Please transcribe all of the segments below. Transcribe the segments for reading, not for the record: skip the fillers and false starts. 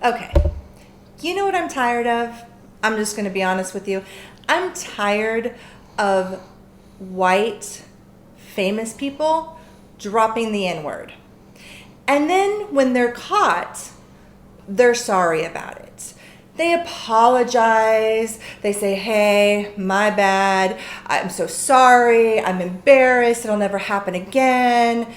Okay. You know what I'm tired of? I'm just going to be honest with you. I'm tired of white, famous people dropping the N-word. And then when they're caught, they're sorry about it. They apologize. They say, hey, my bad. I'm so sorry. I'm embarrassed. It'll never happen again.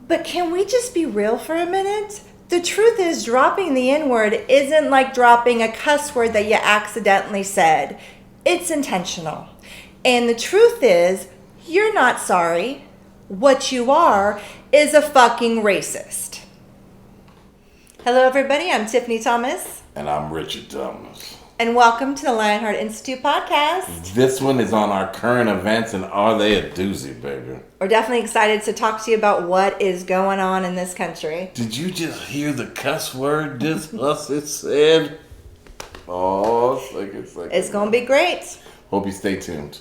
But can we just be real for a minute? The truth is, dropping the N-word isn't like dropping a cuss word that you accidentally said. It's intentional. And the truth is, you're not sorry. What you are is a fucking racist. Hello, everybody. I'm Tiffany Thomas. And I'm Richard Thomas. And welcome to the Lionheart Institute podcast. This one is on our current events, and are they a doozy, baby? We're definitely excited to talk to you about what is going on in this country. Did you just hear the cuss word it said? Oh, it's going to be great. Hope you stay tuned.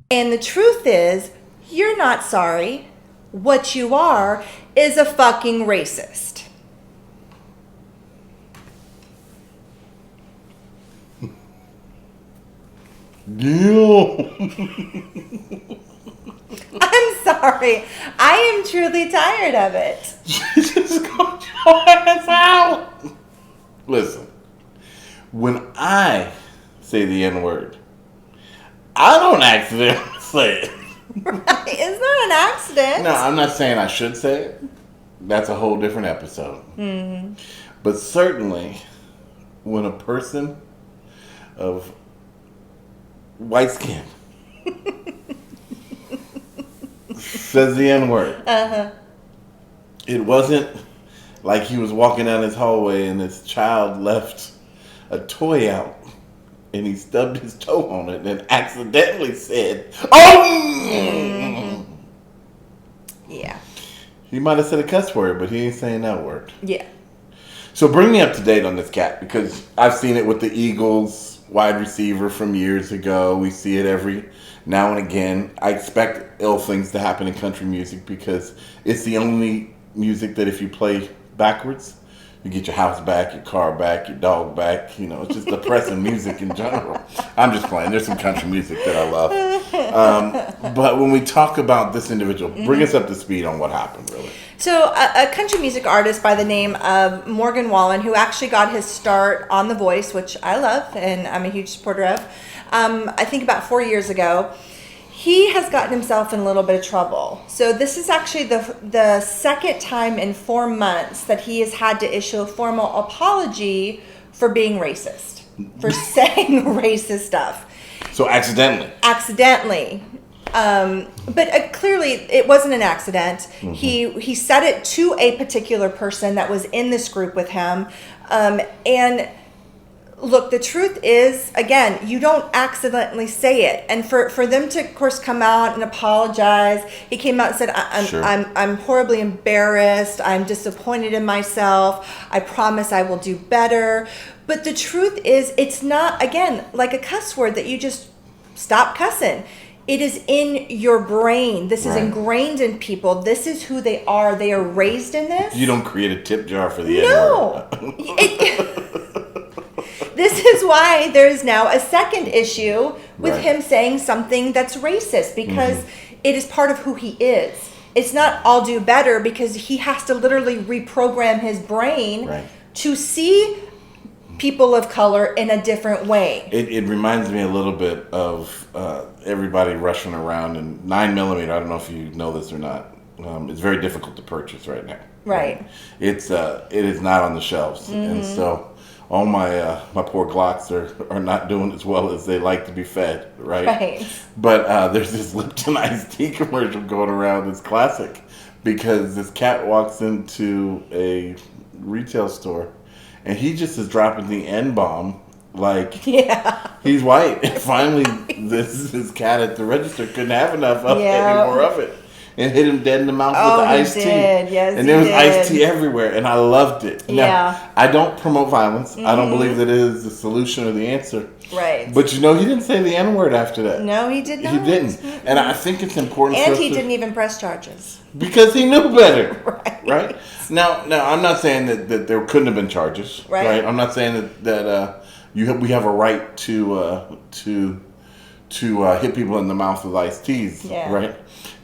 And the truth is, you're not sorry. What you are is a fucking racist. Yeah. I'm sorry. I am truly tired of it. Just got your ass out. Listen, when I say the N-word, I don't accidentally say it. Right. It's not an accident. No, I'm not saying I should say it. That's a whole different episode. Mm-hmm. But certainly, when a person of white skin says the N-word, it wasn't like he was walking down his hallway and his child left a toy out and he stubbed his toe on it and accidentally said, "Oh!" Mm-hmm. Yeah. He might have said a cuss word, but he ain't saying that word. Yeah. So bring me up to date on this cat, because I've seen it with the Eagles wide receiver from years ago. We see it every now and again. I expect ill things to happen in country music because it's the only music that if you play backwards, you get your house back, your car back, your dog back. You know, it's just depressing music in general. I'm just playing. There's some country music that I love. But when we talk about this individual, bring us up to speed on what happened, really. So a country music artist by the name of Morgan Wallen, who actually got his start on The Voice, which I love and I'm a huge supporter of, I think about 4 years ago, he has gotten himself in a little bit of trouble. So this is actually the second time in 4 months that he has had to issue a formal apology for being racist, for saying racist stuff. So Accidentally. But clearly it wasn't an accident. Mm-hmm. He said it to a particular person that was in this group with him. And look, the truth is, again, you don't accidentally say it. And for them to, of course, come out and apologize, he came out and said, I'm horribly embarrassed. I'm disappointed in myself. I promise I will do better. But the truth is, it's not, again, like a cuss word that you just stop cussing. It is in your brain. This is ingrained in people. This is who they are. They are raised in this. You don't create a tip jar for the N-word. This is why there is now a second issue with him saying something that's racist, because it is part of who he is. It's not I'll do better, because he has to literally reprogram his brain to see people of color in a different way. It reminds me a little bit of everybody rushing around, and 9mm, I don't know if you know this or not, it's very difficult to purchase right now. Right. It is not on the shelves. And so all my poor Glocks are not doing as well as they like to be fed, right? But there's this Lipton iced tea commercial going around that's classic, because this cat walks into a retail store and he just is dropping the N-bomb like he's white. And finally, this cat at the register couldn't have enough of any more of it. and hit him dead in the mouth Oh, with the he iced tea. did. Yes, and he there was did. iced tea everywhere, and I loved it. Now, Yeah. I don't promote violence. I don't believe that it is the solution or the answer. Right. But you know, he didn't say the N-word after that. No, he did not. He didn't. And I think it's important for And us he to, didn't even press charges. because he knew better. Right. Right? Now, I'm not saying that there couldn't have been charges. Right. I'm not saying that we have a right to hit people in the mouth with iced teas. Yeah. Right?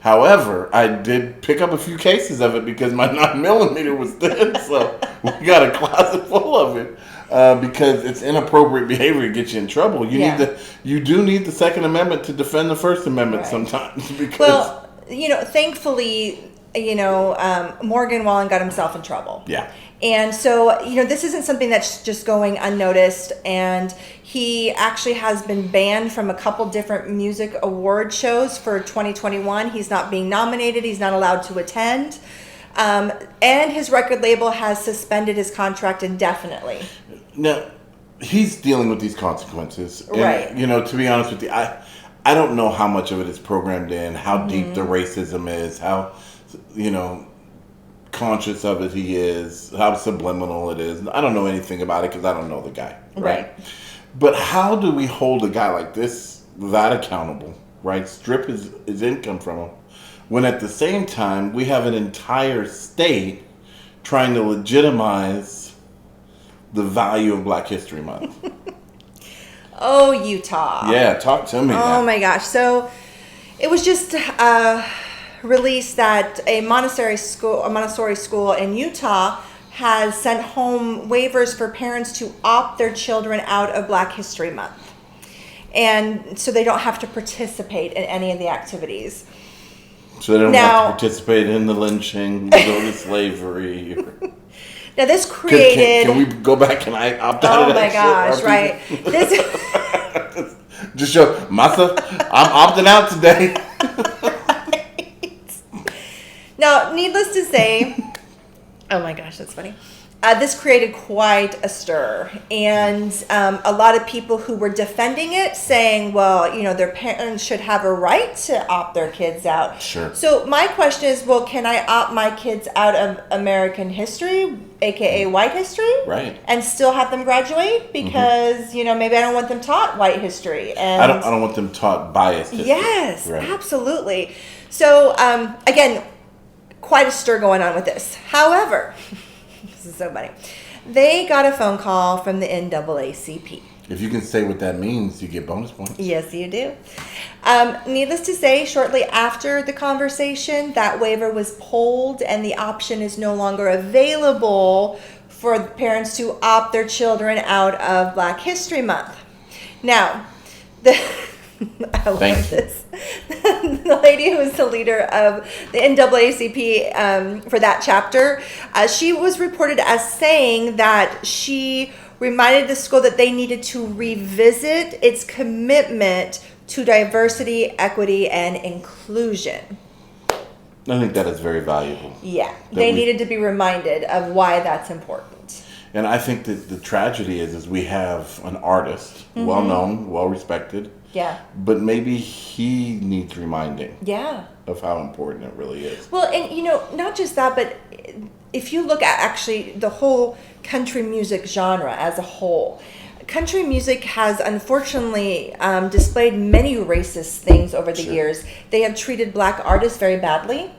However, I did pick up a few cases of it because my 9mm was dead, so we got a closet full of it. Because it's inappropriate behavior to get you in trouble. You do need the Second Amendment to defend the First Amendment sometimes. Because Well, thankfully, Morgan Wallen got himself in trouble. Yeah. And so, this isn't something that's just going unnoticed. And he actually has been banned from a couple different music award shows for 2021. He's not being nominated. He's not allowed to attend. And his record label has suspended his contract indefinitely. Now, he's dealing with these consequences. And, Right. to be honest with you, I don't know how much of it is programmed in, how deep the racism is, how, conscious of it he is, how subliminal it is. I don't know anything about it because I don't know the guy. Right? But how do we hold a guy like this that accountable, right? Strip his income from him, when at the same time we have an entire state trying to legitimize the value of Black History Month. Oh, Utah. Yeah, talk to me. Oh my gosh. So it was just released that a Montessori school in Utah has sent home waivers for parents to opt their children out of Black History Month. And so they don't have to participate in any of the activities. So they don't have to participate in the lynching, go to slavery. Now this created... Can we go back and I opt out of that gosh, shit? right. This... Just show, Masa, I'm opting out today. Now, needless to say... Oh my gosh, that's funny. This created quite a stir, and a lot of people who were defending it, saying, well, their parents should have a right to opt their kids out. Sure. So my question is, well, can I opt my kids out of American history, aka white history? Right. And still have them graduate? Because, maybe I don't want them taught white history. And I don't want them taught biased history. Yes, right. Absolutely. So, again, quite a stir going on with this. However... This is so funny. They got a phone call from the NAACP. If you can say what that means, you get bonus points. Yes, you do. Needless to say, shortly after the conversation, that waiver was pulled and the option is no longer available for parents to opt their children out of Black History Month. Now, I love this. The lady who was the leader of the NAACP for that chapter, she was reported as saying that she reminded the school that they needed to revisit its commitment to diversity, equity, and inclusion. I think that is very valuable. Yeah, they needed to be reminded of why that's important. And I think that the tragedy is we have an artist, well-known, well-respected. Yeah. But maybe he needs reminding. Yeah. Of how important it really is. Well, and not just that, but if you look at actually the whole country music genre as a whole, country music has unfortunately displayed many racist things over the years. They have treated Black artists very badly.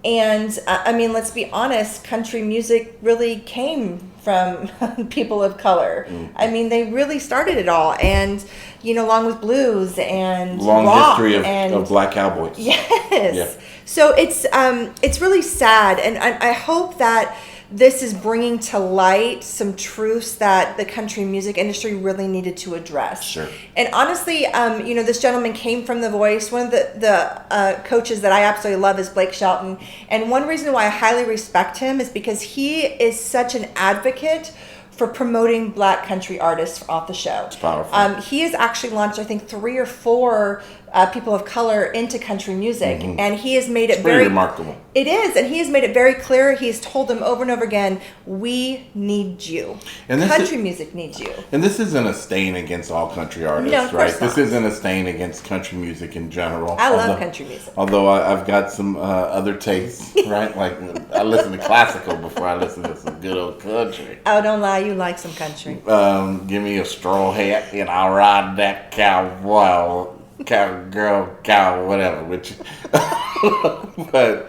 And let's be honest, country music really came from people of color. They really started it all. And, along with blues and long rock history and of Black cowboys. Yes. Yeah. So it's really sad. And I hope that this is bringing to light some truths that the country music industry really needed to address. Sure. And honestly, this gentleman came from The Voice. One of the coaches that I absolutely love is Blake Shelton. And one reason why I highly respect him is because he is such an advocate for promoting Black country artists off the show. It's powerful. He has actually launched, I think, 3 or 4 people of color into country music, and he has made it Pretty very remarkable. It is, and he has made it very clear. He's told them over and over again, "We need you. And Country music needs you." And this isn't a stain against all country artists, No, of right? course not. This isn't a stain against country music in general. I love country music. Although I've got some other tastes, right? Like I listen to classical before I listen to some good old country. Oh, don't lie, you like some country. Give me a straw hat and I'll ride that cowboy, cowgirl, cow, whatever. Which, but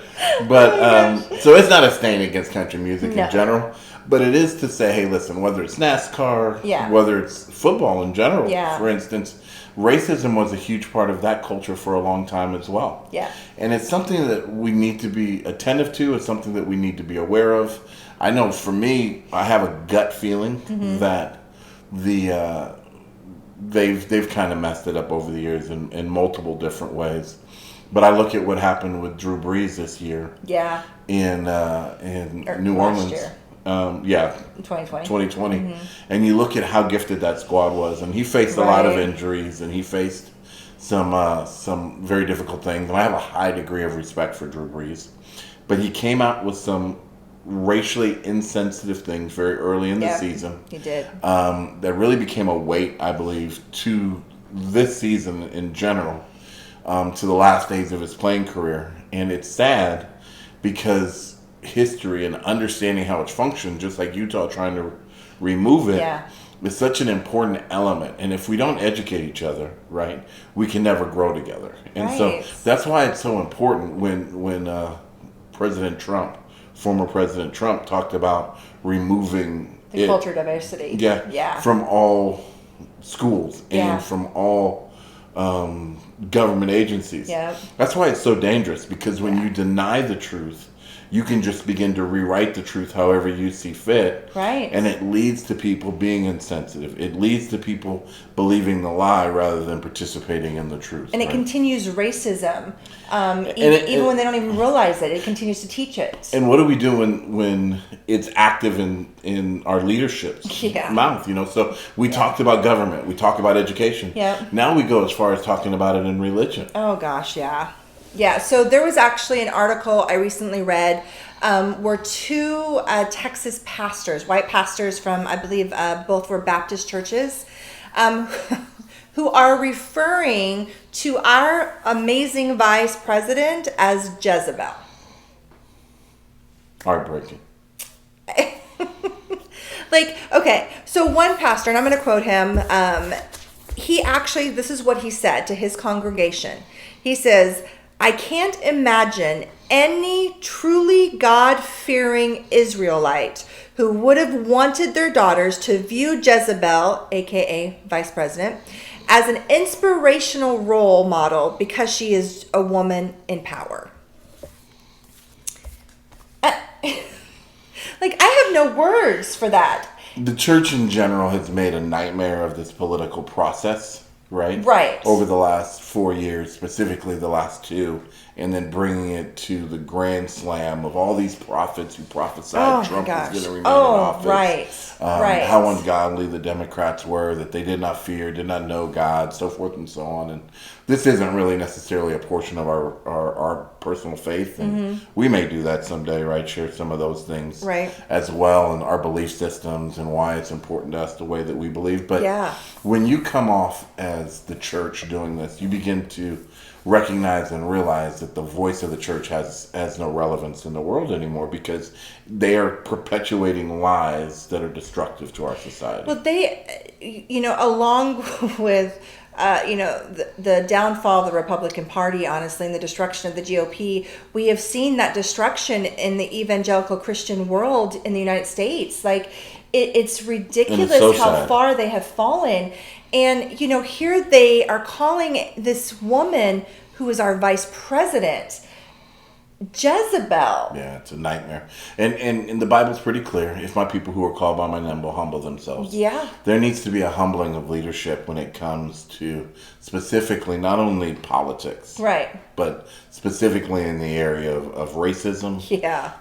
so it's not a stain against country music in general. But it is to say, hey, listen, whether it's NASCAR, whether it's football in general, for instance, racism was a huge part of that culture for a long time as well. Yeah. And it's something that we need to be attentive to. It's something that we need to be aware of. I know for me, I have a gut feeling that they've kind of messed it up over the years in multiple different ways. But I look at what happened with Drew Brees this year. Yeah. In New Orleans. Year. 2020. And you look at how gifted that squad was, and he faced a lot of injuries, and he faced some very difficult things. And I have a high degree of respect for Drew Brees, but he came out with some racially insensitive things very early in the season. He did. That really became a weight, I believe, to this season in general, to the last days of his playing career. And it's sad because history and understanding how it's functioned, just like Utah trying to remove it, is such an important element. And if we don't educate each other, right, we can never grow together. And so that's why it's so important when former President Trump talked about removing the culture diversity. From all schools and from all government agencies. That's why it's so dangerous, because when you deny the truth, you can just begin to rewrite the truth however you see fit. Right. And it leads to people being insensitive. It leads to people believing the lie rather than participating in the truth. And it continues racism. Even when they don't even realize it, it continues to teach it. And what do we do when it's active in our leadership's mouth? So we talked about government. We talk about education. Now we go as far as talking about it in religion. Oh, gosh, yeah. Yeah, so there was actually an article I recently read where two Texas pastors, white pastors from, I believe, both were Baptist churches, who are referring to our amazing vice president as Jezebel. Heartbreaking. Okay, so one pastor, and I'm going to quote him, he actually, this is what he said to his congregation. He says, "I can't imagine any truly God-fearing Israelite who would have wanted their daughters to view Jezebel, aka Vice President, as an inspirational role model because she is a woman in power." I have no words for that. The church in general has made a nightmare of this political process. Right? Over the last 4 years, specifically the last 2, and then bringing it to the grand slam of all these prophets who prophesied Trump was going to remain in office. How ungodly the Democrats were, that they did not fear, did not know God, so forth and so on. And this isn't really necessarily a portion of our personal faith, and we may do that someday, right? Share some of those things as well, and our belief systems and why it's important to us the way that we believe. But when you come off as the church doing this, you begin to recognize and realize that the voice of the church has no relevance in the world anymore, because they are perpetuating lies that are destructive to our society. Well, they, along with, the downfall of the Republican Party, honestly, and the destruction of the GOP, we have seen that destruction in the evangelical Christian world in the United States. It's ridiculous how far they have fallen. And, here they are calling this woman who is our vice president Jezebel. Yeah, it's a nightmare. And the Bible's pretty clear. If my people who are called by my name will humble themselves. Yeah. There needs to be a humbling of leadership when it comes to specifically not only politics. Right. But specifically in the area of racism. Yeah.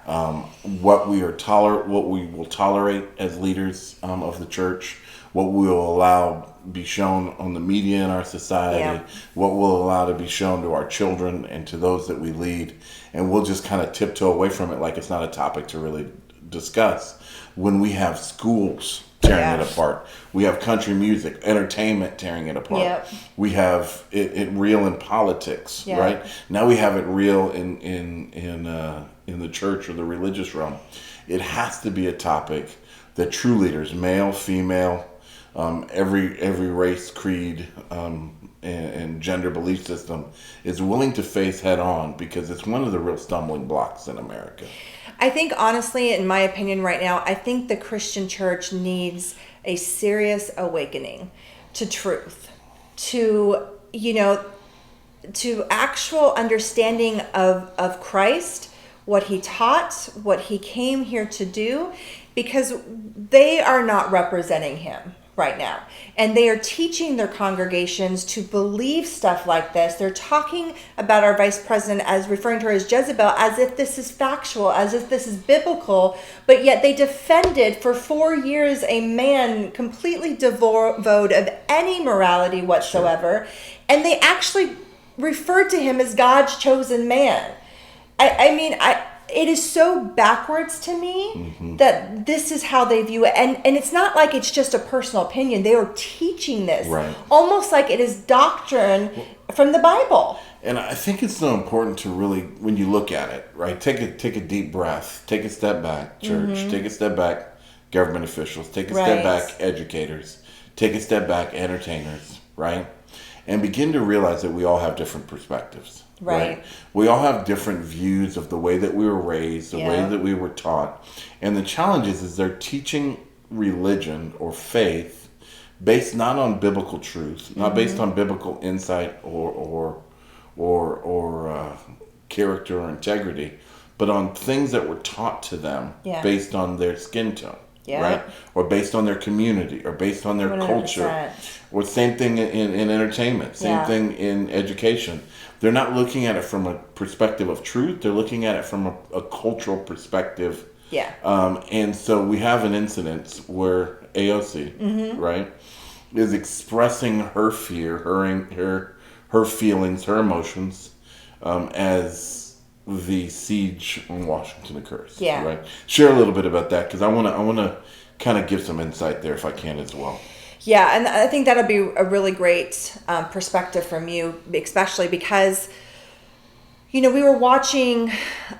What we will tolerate as leaders of the church. what we'll allow be shown on the media in our society, Yeah. what we'll allow to be shown to our children and to those that we lead, and we'll just kind of tiptoe away from it like it's not a topic to really discuss. When we have schools tearing it apart, we have country music, entertainment tearing it apart. Yep. We have it real in politics, Yeah. right? Now we have it real in the church or the religious realm. It has to be a topic that true leaders, male, female, every race, creed, and gender belief system, is willing to face head on, because it's one of the real stumbling blocks in America. I think, honestly, in my opinion right now, I think the Christian church needs a serious awakening to truth, to, to actual understanding of Christ, what he taught, what he came here to do, because they are not representing him right now. And they are teaching their congregations to believe stuff like this. They're talking about our vice president as referring to her as Jezebel, as if this is factual, as if this is biblical, but yet they defended for 4 years a man completely devoid of any morality whatsoever. Sure. And they actually referred to him as God's chosen man. It is so backwards to me that this is how they view it. And it's not like it's just a personal opinion. They are teaching this almost like it is doctrine from the Bible. And I think it's so important to really, when you look at it, right, take a deep breath, take a step back, church, take a step back, government officials, take a step back, educators, take a step back, entertainers, right? And begin to realize that we all have different perspectives. Right. We all have different views of the way that we were raised, the way that we were taught. And the challenge is they're teaching religion or faith based not on biblical truth, not based on biblical insight or character or integrity, but on things that were taught to them based on their skin tone. Right? Or based on their community, or based on their 100%. Culture. Or same thing in entertainment, same thing in education. They're not looking at it from a perspective of truth. They're looking at it from a cultural perspective. Yeah. And so we have an incident where AOC, right, is expressing her fear, her feelings, her emotions, as the siege on Washington occurs. Yeah. Right. Share a little bit about that, because I want to kind of give some insight there if I can as well. Yeah, and I think that'll be a really great perspective from you, especially because, we were watching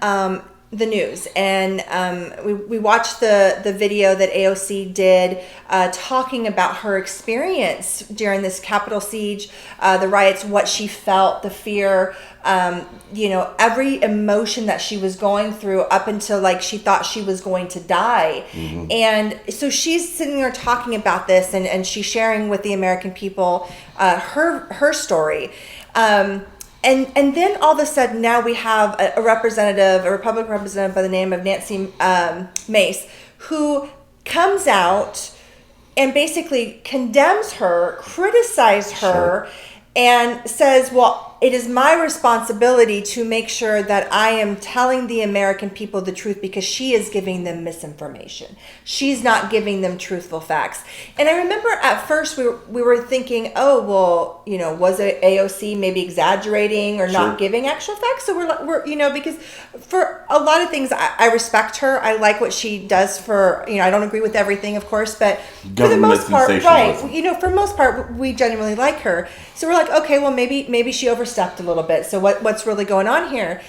the news, and we watched the video that AOC did talking about her experience during this Capitol siege, the riots, what she felt, the fear, every emotion that she was going through up until she thought she was going to die. And so she's sitting there talking about this, and she's sharing with the American people her story. And then all of a sudden now we have a Republican representative by the name of Nancy Mace, who comes out and basically condemns her, criticizes her, and says, well, it is my responsibility to make sure that I am telling the American people the truth, because she is giving them misinformation. She's not giving them truthful facts. And I remember at first we were thinking, oh, well, was it AOC maybe exaggerating or not giving actual facts? So we're because for a lot of things, I respect her. I like what she does for, I don't agree with everything, of course, but for the most part, right, for the most part, we genuinely like her. So we're like, okay, well, maybe she overstepped a little bit. So what's really going on here?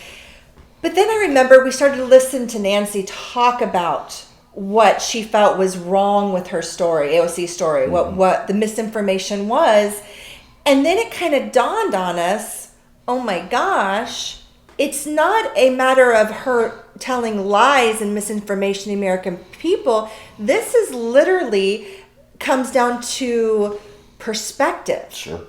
But then I remember we started to listen to Nancy talk about what she felt was wrong with her story, AOC's story, what the misinformation was. And then it kind of dawned on us, oh my gosh, it's not a matter of her telling lies and misinformation to the American people. This is literally comes down to perspective. Sure.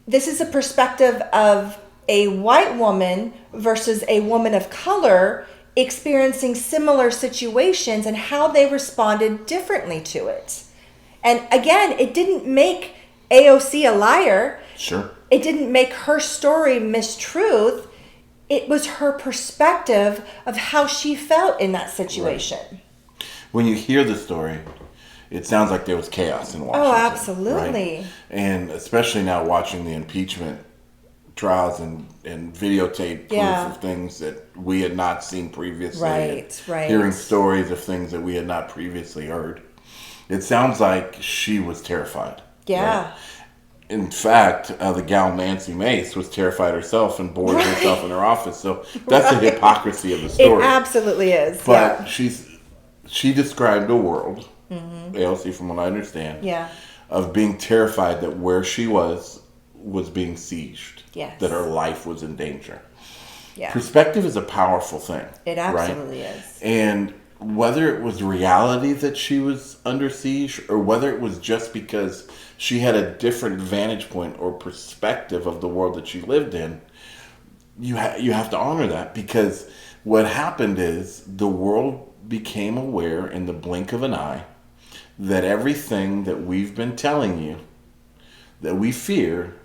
This is a perspective of a white woman versus a woman of color experiencing similar situations and how they responded differently to it. And again, it didn't make AOC a liar. Sure. It didn't make her story mistruth. It was her perspective of how she felt in that situation. Right. When you hear the story, it sounds like there was chaos in Washington. Oh, absolutely. Right? And especially now watching the impeachment trials and videotape proof of things that we had not seen previously. Right. Hearing stories of things that we had not previously heard. It sounds like she was terrified. Yeah. Right? In fact, the gal Nancy Mace was terrified herself and boarded herself in her office. So that's the hypocrisy of the story. It absolutely is. But she described a world, AOC from what I understand, of being terrified that where she was being sieged. Yes. That her life was in danger. Yeah. Perspective is a powerful thing. It absolutely is. And whether it was reality that she was under siege or whether it was just because she had a different vantage point or perspective of the world that she lived in, you have to honor that, because what happened is the world became aware in the blink of an eye that everything that we've been telling you that we fear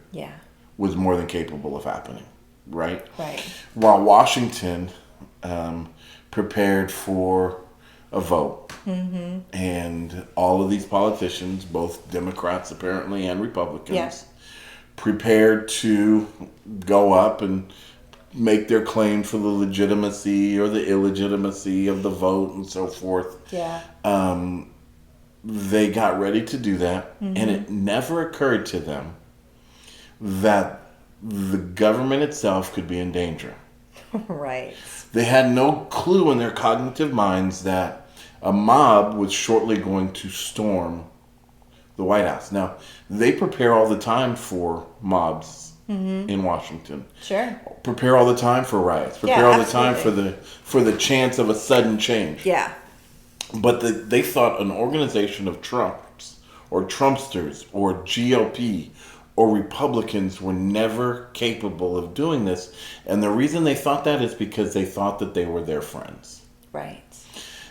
was more than capable of happening, right? Right. While Washington prepared for a vote, and all of these politicians, both Democrats apparently and Republicans, prepared to go up and make their claim for the legitimacy or the illegitimacy of the vote and so forth. Yeah. They got ready to do that, and it never occurred to them that the government itself could be in danger. Right. They had no clue in their cognitive minds that a mob was shortly going to storm the White House. Now, they prepare all the time for mobs in Washington. Sure. Prepare all the time for riots. Prepare all the time for the chance of a sudden change. Yeah. But they thought an organization of Trumps or Trumpsters or GOP or Republicans were never capable of doing this. And the reason they thought that is because they thought that they were their friends. Right.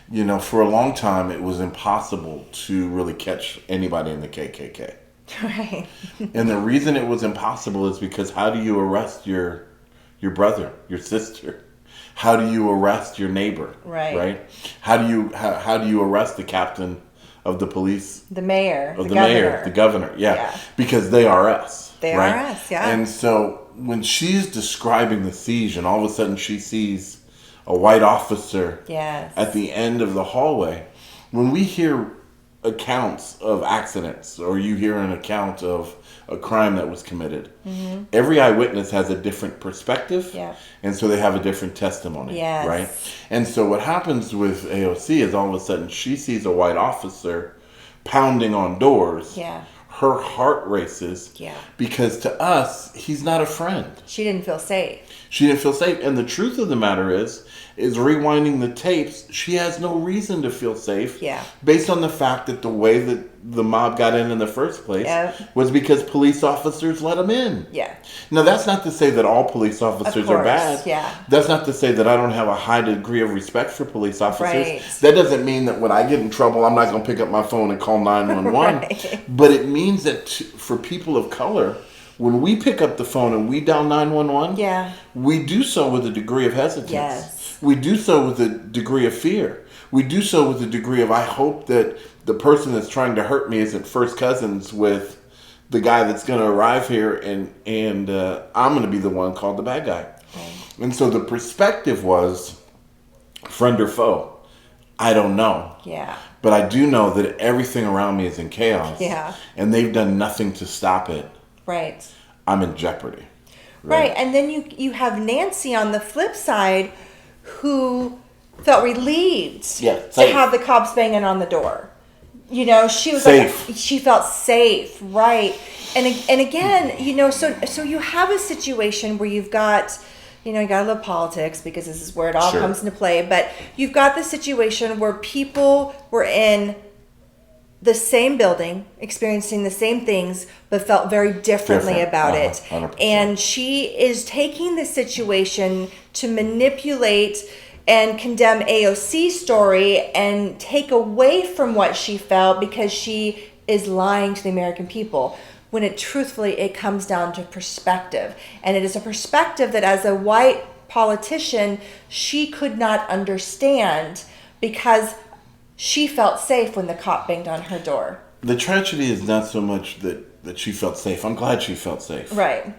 You know, for a long time, it was impossible to really catch anybody in the KKK. Right. And the reason it was impossible is because how do you arrest your brother, your sister? How do you arrest your neighbor? Right. How do you arrest the captain of the police? The mayor. The governor. Yeah. Because they are us. They are us, yeah. And so when she's describing the siege and all of a sudden she sees a white officer at the end of the hallway, when we hear accounts of accidents or you hear an account of a crime that was committed, every eyewitness has a different perspective, and so they have a different testimony, right? And so what happens with AOC is all of a sudden she sees a white officer pounding on doors. Her heart races because to us, he's not a friend. She didn't feel safe. And the truth of the matter is rewinding the tapes, she has no reason to feel safe based on the fact that the way that the mob got in the first place was because police officers let them in. Now, that's not to say that all police officers are bad. That's not to say that I don't have a high degree of respect for police officers. That doesn't mean that when I get in trouble, I'm not going to pick up my phone and call 911. But it means that for people of color, when we pick up the phone and we dial 911, we do so with a degree of hesitance. We do so with a degree of fear. We do so with a degree of, I hope that the person that's trying to hurt me isn't first cousins with the guy that's going to arrive here and I'm going to be the one called the bad guy. And so the perspective was friend or foe. I don't know. But I do know that everything around me is in chaos. And they've done nothing to stop it. I'm in jeopardy. Right. And then you have Nancy on the flip side who felt relieved to have the cops banging on the door. You know, she was safe. Like, she felt safe, right? And again, you know, so you have a situation where you've got, you know, you gotta love politics because this is where it all comes into play. But you've got the situation where people were in the same building, experiencing the same things, but felt very differently about it. 100%. And she is taking the situation to manipulate and condemn AOC's story and take away from what she felt because she is lying to the American people. When truthfully, it comes down to perspective. And it is a perspective that as a white politician, she could not understand because she felt safe when the cop banged on her door. The tragedy is not so much that she felt safe. I'm glad she felt safe. Right.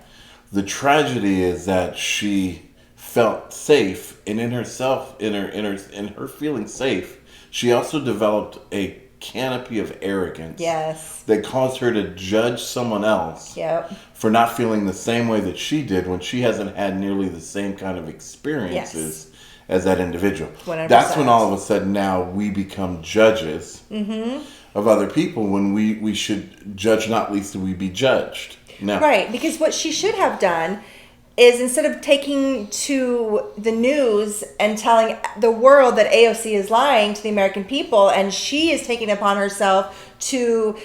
The tragedy is that she felt safe, and in herself, in her feeling safe, she also developed a canopy of arrogance. Yes. That caused her to judge someone else. Yep. For not feeling the same way that she did when she hasn't had nearly the same kind of experiences as that individual. 100%. That's when all of a sudden now we become judges of other people when we should judge not least that we be judged. No. Right, because what she should have done is instead of taking to the news and telling the world that AOC is lying to the American people, and she is taking it upon herself to,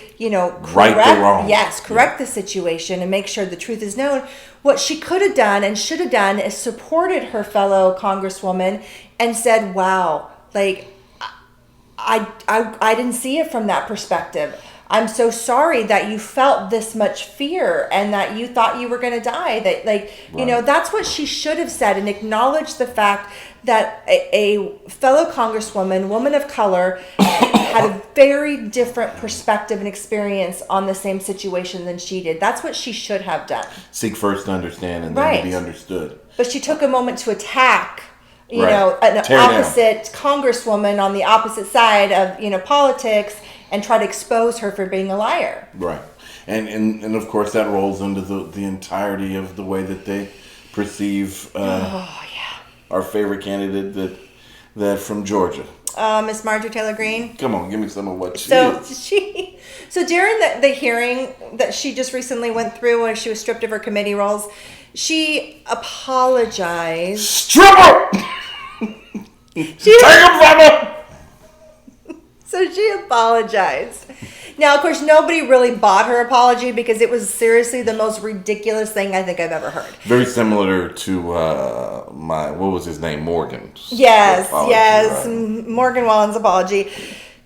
right the wrong. Yes, correct the situation and make sure the truth is known. What she could have done and should have done is supported her fellow congresswoman and said, wow, like, I didn't see it from that perspective. I'm so sorry that you felt this much fear and that you thought you were going to die. That, that's what she should have said, and acknowledge the fact that a fellow congresswoman, woman of color, had a very different perspective and experience on the same situation than she did. That's what she should have done. Seek first to understand and then to be understood. But she took a moment to attack an Tear opposite congresswoman on the opposite side of politics, and try to expose her for being a liar. Right. And of course that rolls into the entirety of the way that they perceive our favorite candidate that from Georgia. Miss Marjorie Taylor Greene. Come on, give me some of what she is. So during the hearing that she just recently went through when she was stripped of her committee roles, she apologized. Stripper! Take him from her! So she apologized. Now, of course, nobody really bought her apology because it was seriously the most ridiculous thing I think I've ever heard. Very similar to what was his name? Morgan's. Yes, right. Morgan Wallen's apology.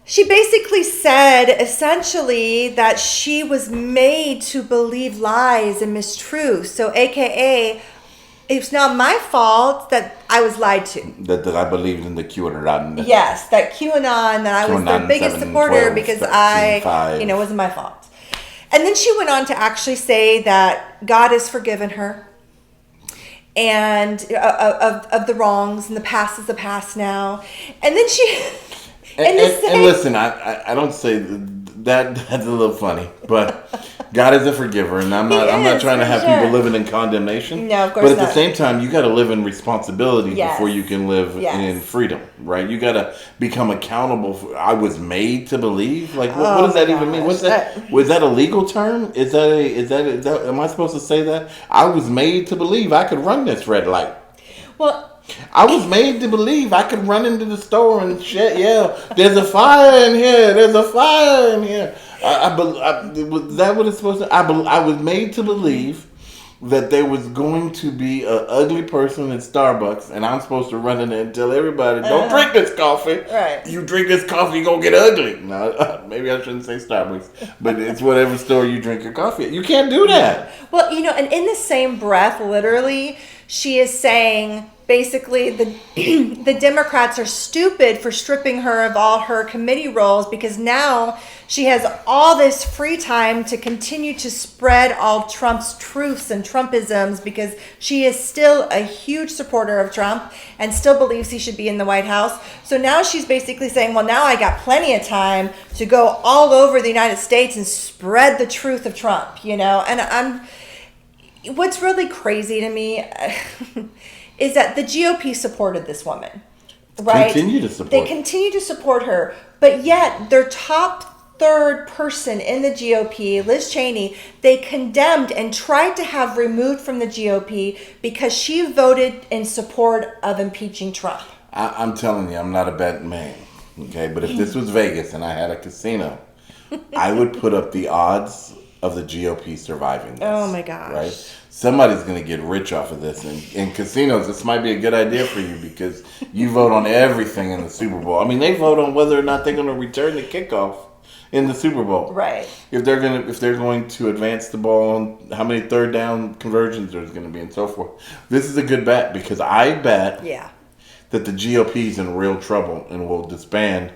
She basically said, essentially, that she was made to believe lies and mistruths. So, AKA, it's not my fault that I was lied to. That I believed in the QAnon. Yes, that QAnon, that I was their biggest supporter because 13, it wasn't my fault. And then she went on to actually say that God has forgiven her and of the wrongs, and the past is the past now. And then she... And listen, I don't say that's a little funny, but God is a forgiver, and I'm not trying to have people living in condemnation. No, of course not. But at not. the same time, you got to live in responsibility before you can live in freedom, right? You got to become accountable for. I was made to believe. Like, what does that even mean? What's that? Was that a legal term? Is that? Am I supposed to say that? I was made to believe I could run this red light. Well. I was made to believe I could run into the store and shit. Yeah, there's a fire in here. There's a fire in here. Was that what it's supposed to? I was made to believe that there was going to be an ugly person at Starbucks, and I'm supposed to run in there and tell everybody, "Don't drink this coffee. Right. You drink this coffee, you're gonna get ugly." No, maybe I shouldn't say Starbucks, but it's whatever store you drink your coffee at. You can't do that. Well, and in the same breath, literally, she is saying, basically, the Democrats are stupid for stripping her of all her committee roles because now she has all this free time to continue to spread all Trump's truths and Trumpisms because she is still a huge supporter of Trump and still believes he should be in the White House. So now she's basically saying, well, now I got plenty of time to go all over the United States and spread the truth of Trump, And what's really crazy to me is that the GOP supported this woman, right? They continue to support her, but yet their top third person in the GOP, Liz Cheney, they condemned and tried to have removed from the GOP because she voted in support of impeaching Trump. I'm telling you, I'm not a betting man, okay? But if this was Vegas and I had a casino, I would put up the odds of the GOP surviving this. Oh my gosh. Right? Somebody's going to get rich off of this. And in casinos, this might be a good idea for you because you vote on everything in the Super Bowl. I mean, they vote on whether or not they're going to return the kickoff in the Super Bowl. Right. If they're going to advance the ball, and how many third down conversions there's going to be and so forth. This is a good bet because I bet that the GOP is in real trouble and will disband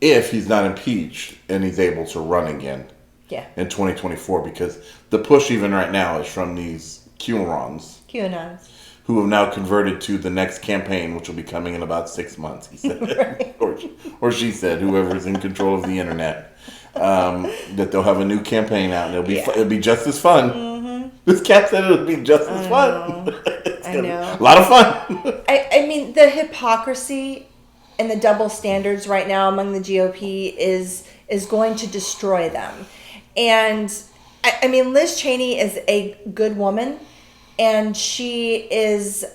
if he's not impeached and he's able to run again in 2024, because the push even right now is from these QAnons who have now converted to the next campaign, which will be coming in about 6 months, he said. Right. or she said, whoever's in control of the internet, that they'll have a new campaign out, and it'll be just as fun. Mm-hmm. This cat said it'll be just as fun. I know. A lot of fun. I mean, the hypocrisy and the double standards right now among the GOP is going to destroy them. And I mean, Liz Cheney is a good woman, and she is,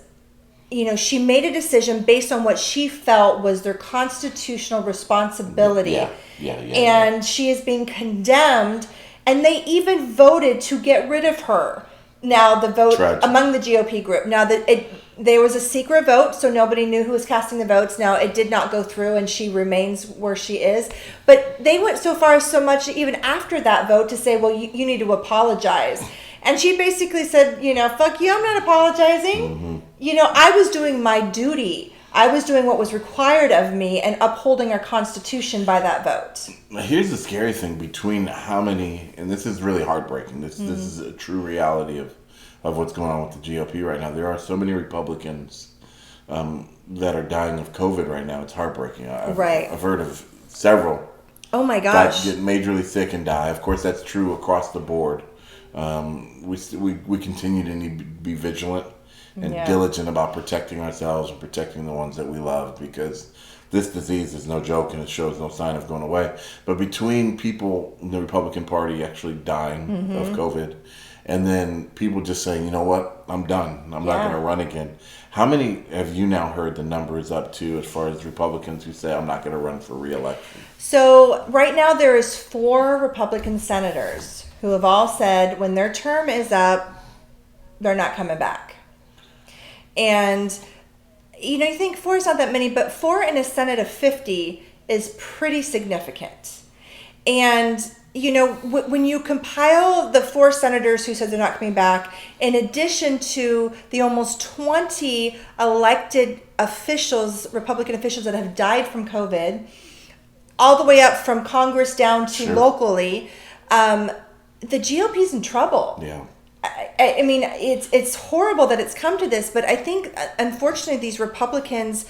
she made a decision based on what she felt was their constitutional responsibility. And she is being condemned, and they even voted to get rid of her. Now, the vote among the GOP group. Now, there was a secret vote, so nobody knew who was casting the votes. Now, it did not go through, and she remains where she is. But they went so far, so much, even after that vote, to say, well, you need to apologize. And she basically said, fuck you, I'm not apologizing. Mm-hmm. I was doing my duty. I was doing what was required of me and upholding our Constitution by that vote. Here's the scary thing between how many, and this is really heartbreaking. This is a true reality of what's going on with the GOP right now. There are so many Republicans that are dying of COVID right now. It's heartbreaking. I've heard of several. Oh my gosh. That get majorly sick and die. Of course, that's true across the board. We continue to need to be vigilant and diligent about protecting ourselves and protecting the ones that we love, because this disease is no joke and it shows no sign of going away. But between people in the Republican Party actually dying of COVID, and then people just saying, you know what, I'm done, I'm not going to run again. How many have you now heard the numbers up to as far as Republicans who say, I'm not going to run for re-election? So right now there is 4 Republican senators who have all said when their term is up, they're not coming back. And, you think 4 is not that many, but 4 in a Senate of 50 is pretty significant. And, when you compile the 4 senators who said they're not coming back, in addition to the almost 20 elected officials, Republican officials that have died from COVID, all the way up from Congress down to locally, the GOP's in trouble. Yeah. I mean, it's horrible that it's come to this, but I think, unfortunately, these Republicans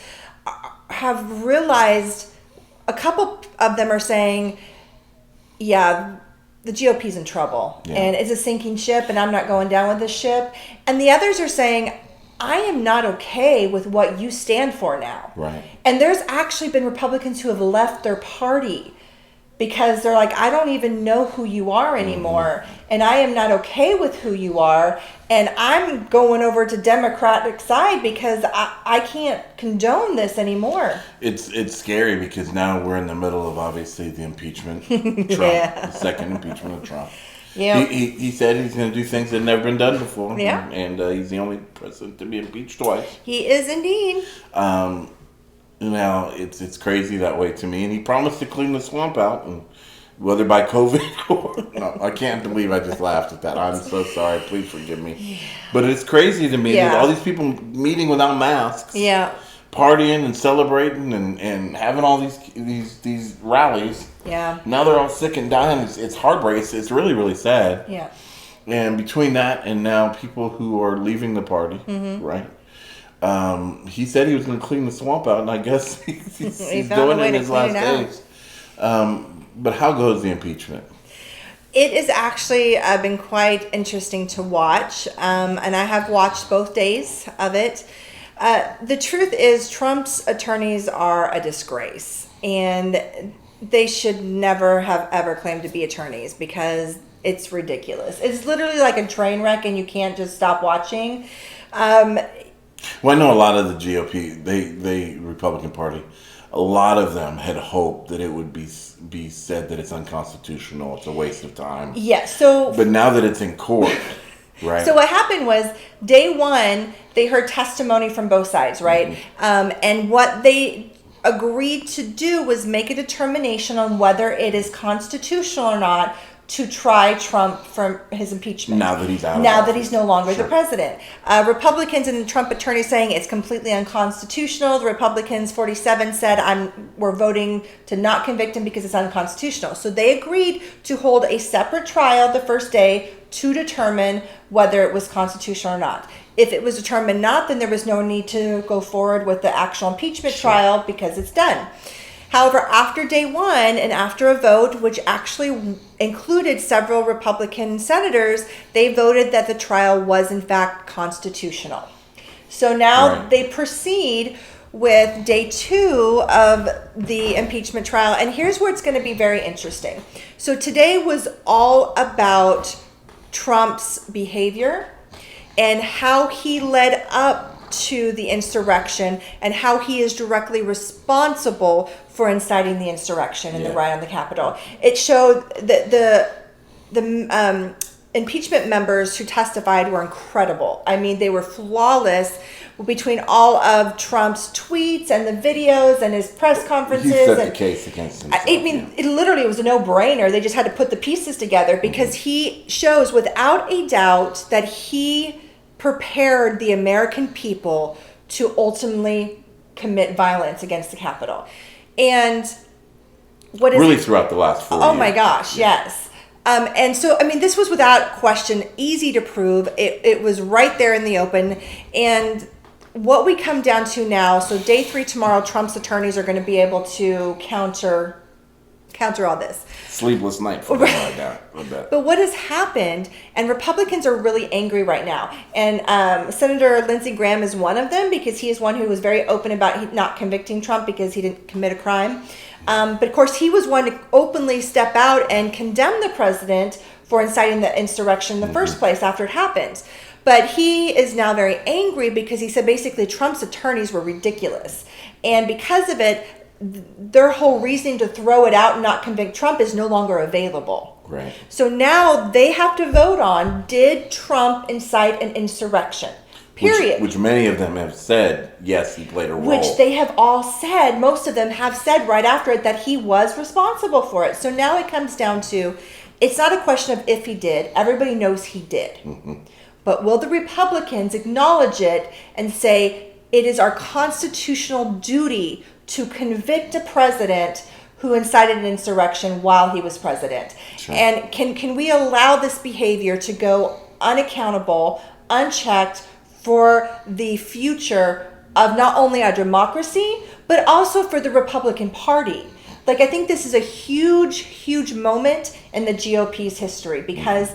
have realized, a couple of them are saying, the GOP's in trouble, and it's a sinking ship, and I'm not going down with this ship. And the others are saying, I am not okay with what you stand for now. Right. And there's actually been Republicans who have left their party because they're like, I don't even know who you are anymore, and I am not okay with who you are, and I'm going over to Democratic side because I can't condone this anymore. It's scary because now we're in the middle of, obviously, the impeachment Trump, the second impeachment of Trump. Yeah. He said he's going to do things that have never been done before. Yeah. And he's the only president to be impeached twice. He is indeed. Now, it's crazy that way to me. And he promised to clean the swamp out, and whether by COVID or... No, I can't believe I just laughed at that. I'm so sorry. Please forgive me. Yeah. But it's crazy to me that all these people meeting without masks, partying and celebrating and having all these rallies. Yeah. Now they're all sick and dying. It's heartbreaking. It's really, really sad. Yeah. And between that and now people who are leaving the party, right? He said he was going to clean the swamp out, and I guess he's doing it in his last days. But how goes the impeachment? It has actually been quite interesting to watch, and I have watched both days of it. The truth is, Trump's attorneys are a disgrace, and they should never have ever claimed to be attorneys because it's ridiculous. It's literally like a train wreck, and you can't just stop watching. Well, I know a lot of the GOP, the Republican Party, a lot of them had hoped that it would be said that it's unconstitutional, it's a waste of time. Yeah, so... But now that it's in court, right? So what happened was, day one, they heard testimony from both sides, right? And what they agreed to do was make a determination on whether it is constitutional or not to try Trump for his impeachment. Now that he's out of Now office. that he's no longer Sure. the president. Republicans and the Trump attorneys saying it's completely unconstitutional. The Republicans, 47, said we're voting to not convict him because it's unconstitutional. So they agreed to hold a separate trial the first day to determine whether it was constitutional or not. If it was determined not, then there was no need to go forward with the actual impeachment trial because it's done. However, after day one and after a vote, which actually included several Republican senators, they voted that the trial was in fact constitutional. So now they proceed with day two of the impeachment trial. And here's where it's going to be very interesting. So today was all about Trump's behavior and how he led up to the insurrection and how he is directly responsible for inciting the insurrection and the riot on the Capitol. It showed that the impeachment members who testified were incredible. I mean, they were flawless between all of Trump's tweets and the videos and his press conferences. He set the case against himself. I mean, it literally was a no-brainer. They just had to put the pieces together because he shows without a doubt that he prepared the American people to ultimately commit violence against the Capitol. And what is really throughout the last 4 years. Oh my gosh, yes. And so, I mean, this was without question easy to prove. It was right there in the open. And what we come down to now, so day 3 tomorrow, Trump's attorneys are going to be able to counter all this. Sleepless night for them right now. I bet. But what has happened, and Republicans are really angry right now, and Senator Lindsey Graham is one of them because he is one who was very open about not convicting Trump because he didn't commit a crime. But of course, he was one to openly step out and condemn the president for inciting the insurrection in the first place after it happened. But he is now very angry because he said basically Trump's attorneys were ridiculous. And because of it, their whole reasoning to throw it out and not convict Trump is no longer available. Right. So now they have to vote on, did Trump incite an insurrection? Period. Which many of them have said, yes, he played a role. Which they have all said, most of them have said right after it that he was responsible for it. So now it comes down to, it's not a question of if he did. Everybody knows he did. But will the Republicans acknowledge it and say, it is our constitutional duty to convict a president who incited an insurrection while he was president? Sure. And can we allow this behavior to go unaccountable, unchecked for the future of not only our democracy, but also for the Republican Party? Like, I think this is a huge, huge moment in the GOP's history because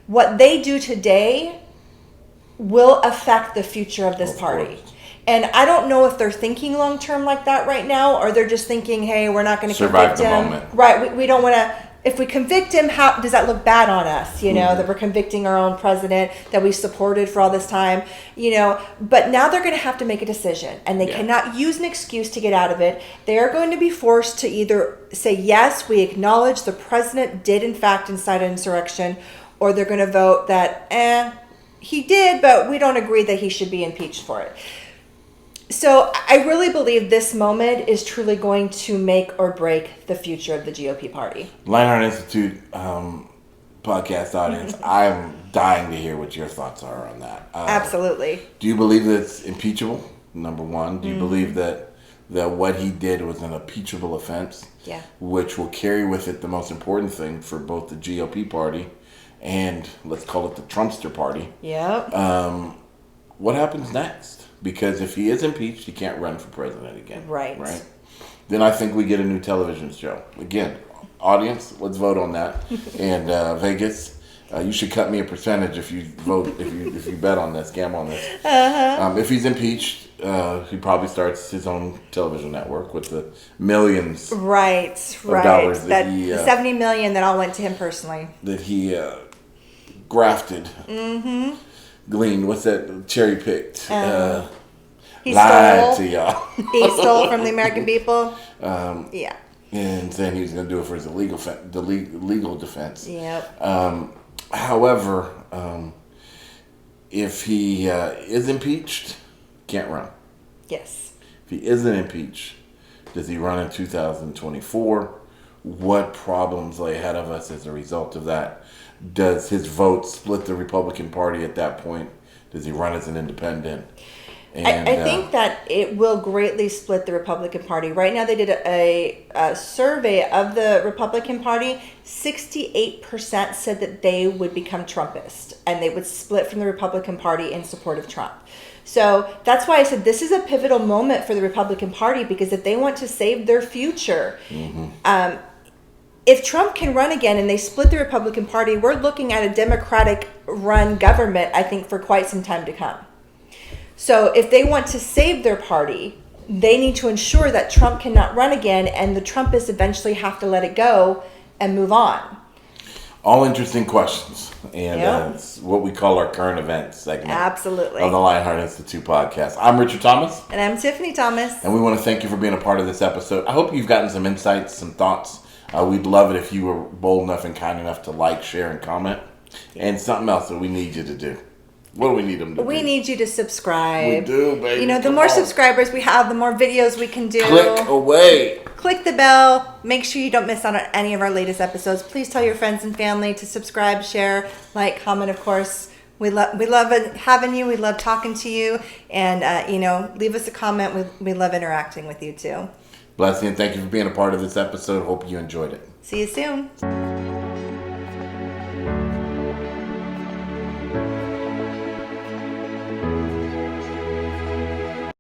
what they do today will affect the future of this party. Course. And I don't know if they're thinking long term like that right now, or they're just thinking, "Hey, we're not going to convict him." Moment. Right? We don't want to. If we convict him, how does that look bad on us? You know, that we're convicting our own president that we supported for all this time. You know, but now they're going to have to make a decision, and they cannot use an excuse to get out of it. They are going to be forced to either say, "Yes, we acknowledge the president did in fact incite an insurrection," or they're going to vote that, he did, but we don't agree that he should be impeached for it. So I really believe this moment is truly going to make or break the future of the GOP party. Lionheart Institute podcast audience, I'm dying to hear what your thoughts are on that. Absolutely. Do you believe that it's impeachable? Number one. Do you believe that what he did was an impeachable offense? Yeah. Which will carry with it the most important thing for both the GOP party and let's call it the Trumpster party. Yep. What happens next? Because if he is impeached, he can't run for president again. Right. Then I think we get a new television show. Again, audience, let's vote on that. And Vegas, you should cut me a percentage if you vote, if you bet on this, gamble on this. If he's impeached, he probably starts his own television network with the millions of dollars that he, the $70 million that all went to him personally. That he grafted. Gleaned, what's that? Cherry picked. He lied stole. to y'all. He stole from the American people. Yeah. And saying he was going to do it for his legal defense. Yep. However, if he is impeached, can't run. Yes. If he isn't impeached, does he run in 2024 what problems lay ahead of us as a result of that. Does his vote split the Republican Party at that point? Does he run as an independent? And, I think that it will greatly split the Republican Party. Right now, they did a survey of the Republican Party. 68% said that they would become Trumpist and they would split from the Republican Party in support of Trump. So that's why I said this is a pivotal moment for the Republican Party, because if they want to save their future, if Trump can run again and they split the Republican Party, we're looking at a Democratic-run government, I think, for quite some time to come. So if they want to save their party, they need to ensure that Trump cannot run again, and the Trumpists eventually have to let it go and move on. All interesting questions. And it's what we call our current events segment. Absolutely. Of the Lionheart Institute podcast. I'm Richard Thomas. And I'm Tiffany Thomas. And we want to thank you for being a part of this episode. I hope you've gotten some insights, some thoughts. We'd love it if you were bold enough and kind enough to like, share, and comment. And something else that we need you to do. What do we need them to do? We need you to subscribe. We do, baby. You know, the more subscribers we have, the more videos we can do. Click away. Click the bell. Make sure you don't miss out on any of our latest episodes. Please tell your friends and family to subscribe, share, like, comment, of course. We love having you. We love talking to you. And, leave us a comment. We love interacting with you, too. Bless you, and thank you for being a part of this episode. Hope you enjoyed it. See you soon.